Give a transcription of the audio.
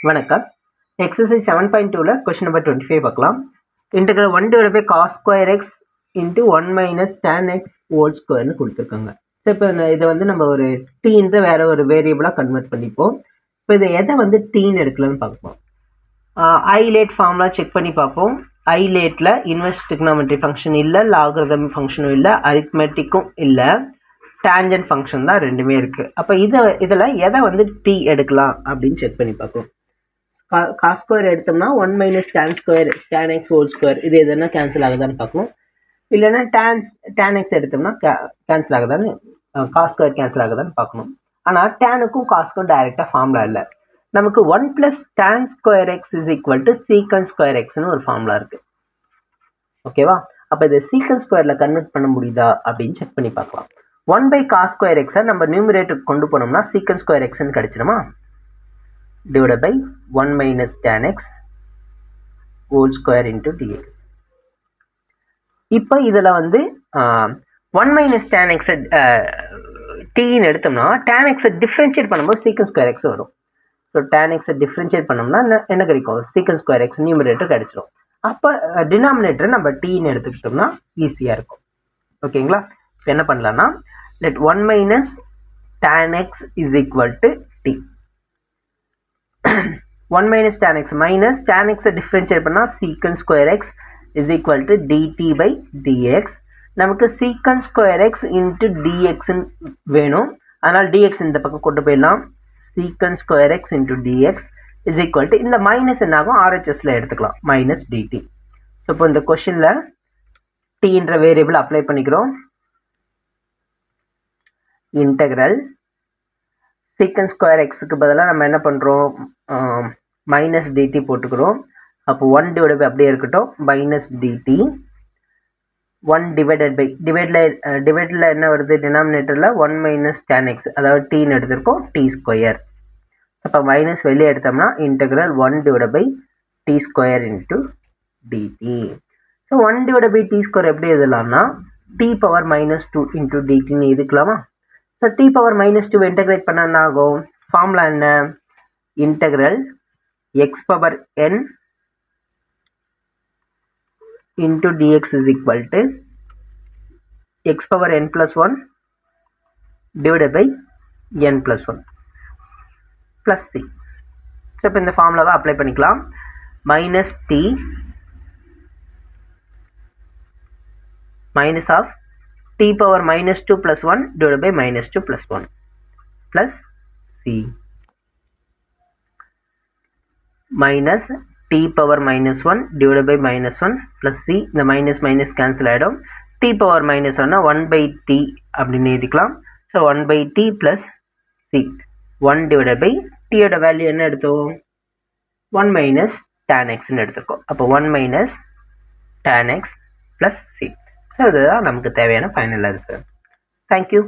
வணக்கம். Exercise 7.2ல question number 25 பார்க்கலாம். Integral 1 divided by cos square x into 1 minus tan x whole square னு கொடுத்துருக்காங்க. So இப்போ இதை வந்து நம்ம ஒரு டீன்ற வேற ஒரு வேரியபிளாக கன்வெர்ட் பண்ணிப்போம். இப்போ இதை எதை வந்து டீன்னு எடுக்கலாம்னு பார்ப்போம். ஐலேட் ஃபார்முலா செக் பண்ணி பார்ப்போம். ஐலேட்டில் இன்வெர்ஸ் ட்ரிகோனோமெட்ரி ஃபங்க்ஷன் இல்லை, லாகரிதம் ஃபங்க்ஷனும் இல்லை, அரித்மெட்டிக்கும் இல்லை, டேஞ்சன்ட் ஃபங்க்ஷன் தான் ரெண்டுமே இருக்குது. அப்போ இதில் எதை வந்து டி எடுக்கலாம் அப்படின்னு செக் பண்ணி பார்ப்போம். காஸ் ஸ்கொயர் எடுத்தோம்னா 1 minus tan square tan x whole square இது எதுனா கேன்சல் ஆகுதான்னு பார்க்கணும். இல்லைன்னா tan x எடுத்தோம்னா கேன்சல் ஆகுதான்னு காஸ் ஸ்கொயர் கேன்சல் ஆகுதான்னு பார்க்கணும். ஆனால் டேனுக்கும் காஸ்க்கும் டைரெக்டாக ஃபார்முலா இல்லை. நமக்கு 1 plus tan square x is equal to secant square xன்னு ஒரு ஃபார்முலா இருக்குது. ஓகேவா? அப்போ இதை சீக்கன் ஸ்கொயரில் கன்வெர்ட் பண்ண முடியுதா அப்படின்னு செக் பண்ணி பார்க்கலாம். 1 by cos square x நம்ம நியூமரேட்டருக்கு கொண்டு போனோம்னா secant square xன்னு கிடைச்சிடுமா? divided by 1 minus tan x whole square into dx. இப்போ இதில் வந்து 1 minus tan x tன்னு எடுத்தோம்னா tan x டிஃப்ரென்ஷியேட் பண்ணும்போது secant square x வரும். ஸோ tan x டிஃப்ரென்ஷியேட் பண்ணோம்னா என்ன கிடைக்கும்? secant square x நியூமரேட்டர் கிடைச்சிடும். அப்போ டினாமினேட்டர் நம்ம tன்னு எடுத்துக்கிட்டோம்னா ஈஸியாக இருக்கும். ஓகேங்களா? இப்போ என்ன பண்ணலாம்னா let 1 minus tan x is equal to t. 1 minus tan x minus tan x differentiate பண்ணா secant square x is equal to dt by dx. நமக்கு secant square x into dx வேணும். அதனால் dx இந்த பக்கம் கொண்டு போயிடலாம். secant square x into dx is equal to இந்த minus என்னாகும்? RHSல எடுத்துக்கலாம் minus dt. ஸோ இப்போ இந்த கொஸ்டின்ல t என்ற வேரியபிள் அப்ளை பண்ணிக்கிறோம். இன்டெக்ரல் secant square xக்கு பதிலாக நம்ம என்ன பண்ணுறோம்? மைனஸ் dt போட்டுக்கிறோம். அப்போ 1 divided by அப்படியே இருக்கட்டும், மைனஸ் dt 1 divided by டிவைடில் என்ன வருது? டினாமினேட்டரில் 1 minus tan x அதாவது tன்னு எடுத்திருக்கோம், t ஸ்கொயர். அப்போ மைனஸ் வெளியே எடுத்தோம்னா integral 1 divided by t square into dt. So 1 divided by t square எப்படி எழுதலாம்னா t பவர் மைனஸ் 2 into dtன்னு எழுதிக்கலாமா? So t power minus 2 integrate பண்ண என்ன ஆகும்? ஃபார்முலா என்ன? Integral x power n into dx is equal to x power n plus 1 divided by n plus 1 plus c. So இப்போ இந்த ஃபார்முலாவை அப்ளை பண்ணிக்கலாம். Minus t minus of t power minus 2 plus 1 divided by minus 2 plus 1 plus c minus t power minus 1 divided by minus 1 plus c. இந்த minus minus cancel ஆகிடும். t power minus 1 1 by t அப்படின்னு எழுதிக்கலாம். So 1 by t plus c 1 divided by t ஓட value என்ன எடுத்தோம்? 1 minus tan x ன்னு எடுத்துருக்கோம். அப்போ 1 minus tan x plus c. So இதுதான் நமக்கு தேவையான ஃபைனல் ஆன்சர். தேங்க்யூ.